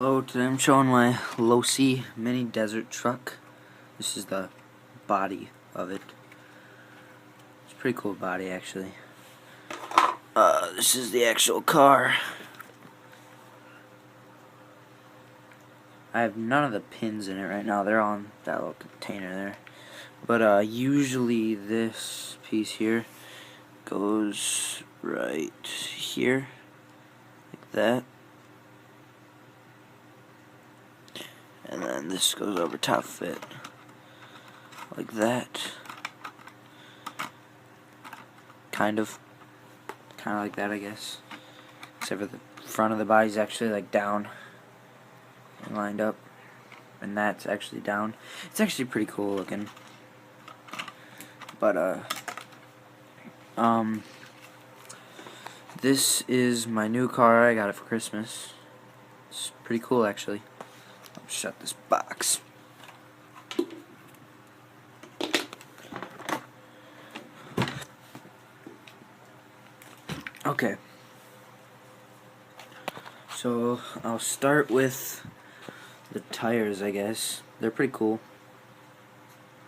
Hello, today I'm showing my Losi mini desert truck. This is the body of it. It's a pretty cool body, actually. This is the actual car. I have none of the pins in it right now. They're on that little container there. But usually this piece here goes right here, like that. And then this goes over top of it, like that. Kind of like that, I guess. Except for the front of the body's actually like down and lined up, and that's actually down. It's actually pretty cool looking. But this is my new car. I got it for Christmas. It's pretty cool, actually. I'll shut this box. Okay. So I'll start with the tires, I guess. They're pretty cool.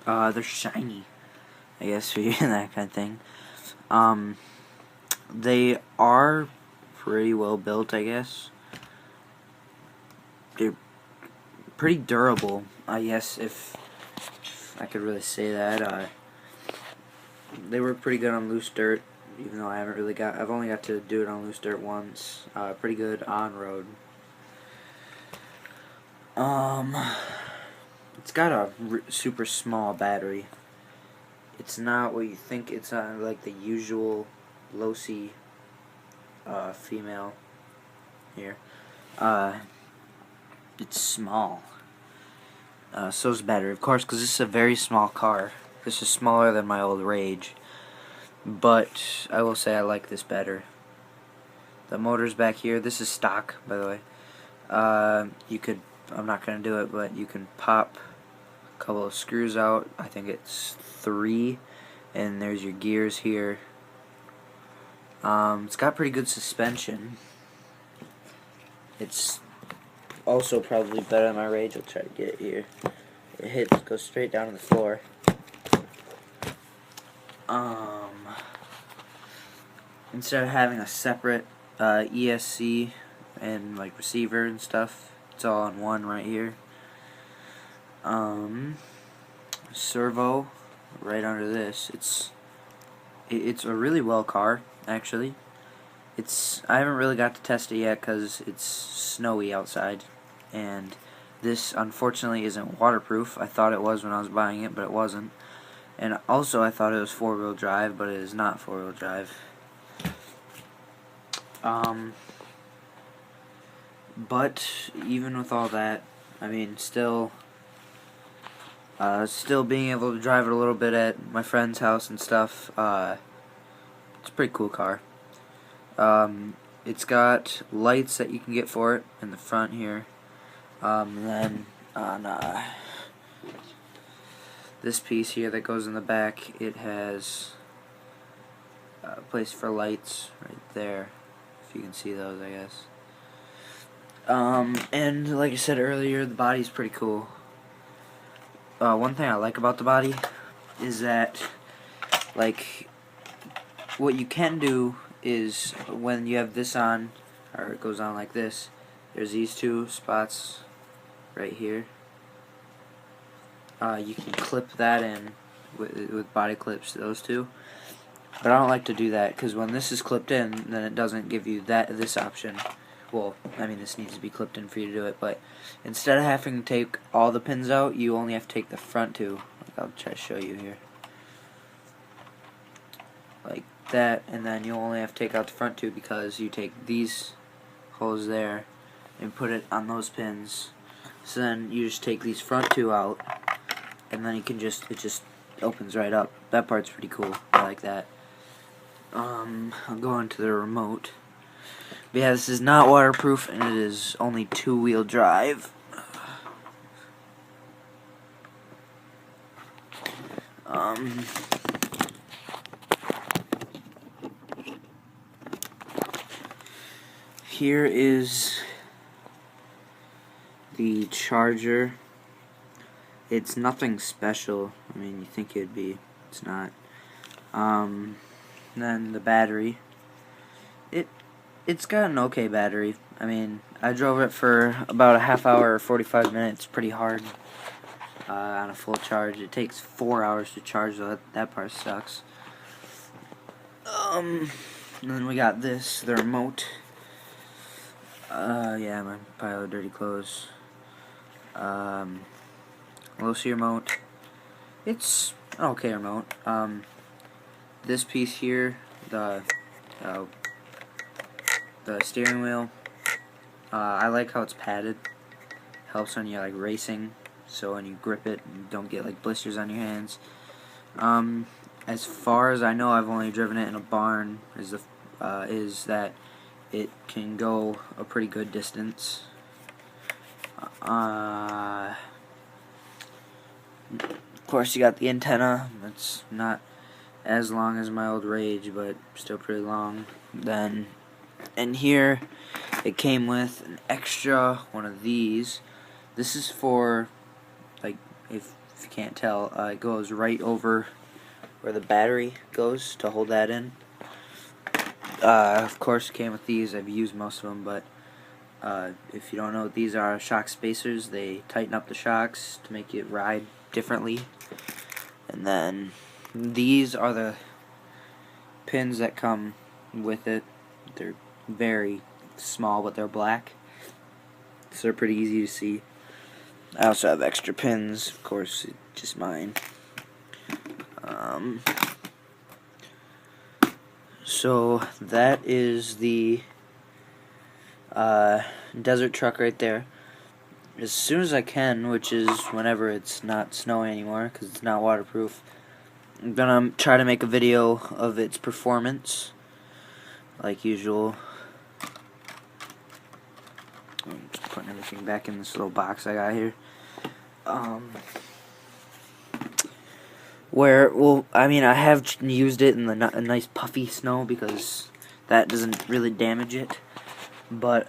They're shiny, I guess, for you and that kind of thing. They are pretty well built, I guess. They're pretty durable, I guess, if I could really say that. They were pretty good on loose dirt, even though I've only got to do it on loose dirt once. Pretty good on road. It's got a super small battery. It's not what you think. It's not like the usual Losi female here. It's small. So's better, of course, because this is a very small car. This is smaller than my old Rage. But I will say I like this better. The motor's back here. This is stock, by the way. I'm not going to do it, but you can pop a couple of screws out. I think it's 3. And there's your gears here. It's got pretty good suspension. It's also probably better than my Rage. I'll try to get it here. It goes straight down to the floor. Instead of having a separate ESC and like receiver and stuff, it's all on one right here. Servo right under this. It's a really well car, actually. I haven't really got to test it yet because it's snowy outside, and this unfortunately isn't waterproof. I thought it was when I was buying it, but it wasn't. And also I thought it was 4-wheel drive, but it is not 4-wheel drive. But even with all that, I mean, still being able to drive it a little bit at my friend's house and stuff, it's a pretty cool car. It's got lights that you can get for it in the front here. And then on this piece here that goes in the back, it has a place for lights right there, if you can see those, I guess. And like I said earlier, the body's pretty cool. One thing I like about the body is that, like, what you can do is when you have this on, or it goes on like this, there's these 2 spots right here. You can clip that in with body clips, those 2. But I don't like to do that, because when this is clipped in, then it doesn't give you this option. Well, I mean, this needs to be clipped in for you to do it, but instead of having to take all the pins out, you only have to take the front 2. Like, I'll try to show you here. Like that, and then you only have to take out the front 2 because you take these holes there and put it on those pins. So then you just take these front 2 out, and then it just opens right up. That part's pretty cool. I like that. I'll go into the remote. But yeah, this is not waterproof, and it is only 2-wheel drive. Here is The charger, it's nothing special. I mean, you think it'd be, it's not. Then the battery, it's got an okay battery. I mean, I drove it for about a half hour or 45 minutes, pretty hard, on a full charge. It takes 4 hours to charge, so that part sucks. And then we got this, the remote. Yeah, my pile of dirty clothes. Losi remote. It's an okay remote. This piece here, the steering wheel. I like how it's padded. Helps when you're like racing, so when you grip it, you don't get like blisters on your hands. As far as I know, I've only driven it in a barn. Is that it can go a pretty good distance. Of course, you got the antenna. It's not as long as my old Rage, but still pretty long. Then, and here, it came with an extra one of these. This is for, like, if you can't tell, it goes right over where the battery goes to hold that in. Of course, it came with these. I've used most of them, but if you don't know what these are, shock spacers. They tighten up the shocks to make it ride differently. And then these are the pins that come with it. They're very small, but they're black, so they're pretty easy to see. I also have extra pins, of course, just mine. So that is the desert truck right there. As soon as I can, which is whenever it's not snowing anymore, because it's not waterproof, I'm gonna try to make a video of its performance, like usual. I'm just putting everything back in this little box I got here. I mean, I have used it in the nice puffy snow because that doesn't really damage it, but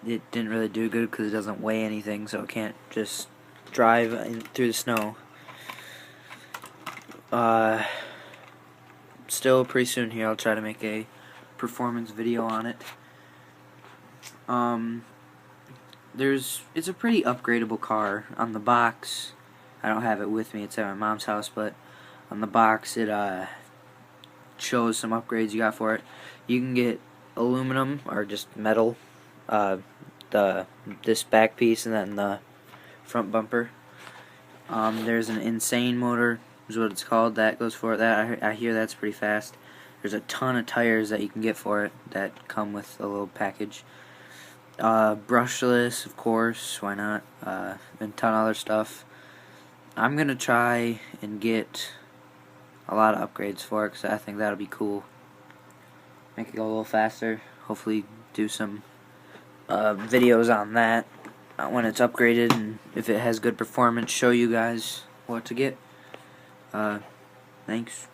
it didn't really do good because it doesn't weigh anything, so it can't just drive through the snow. Still pretty soon here I'll try to make a performance video on it. It's a pretty upgradable car. On the box, I don't have it with me, it's at my mom's house, but on the box it shows some upgrades you got for it. You can get aluminum or just metal, this back piece, and then the front bumper. There's an insane motor, is what it's called, that goes for it. That I hear that's pretty fast. There's a ton of tires that you can get for it that come with a little package. Brushless, of course, why not? And a ton of other stuff. I'm gonna try and get a lot of upgrades for it because I think that'll be cool. Make it go a little faster. Hopefully do some videos on that when it's upgraded, and if it has good performance, show you guys what to get. Thanks.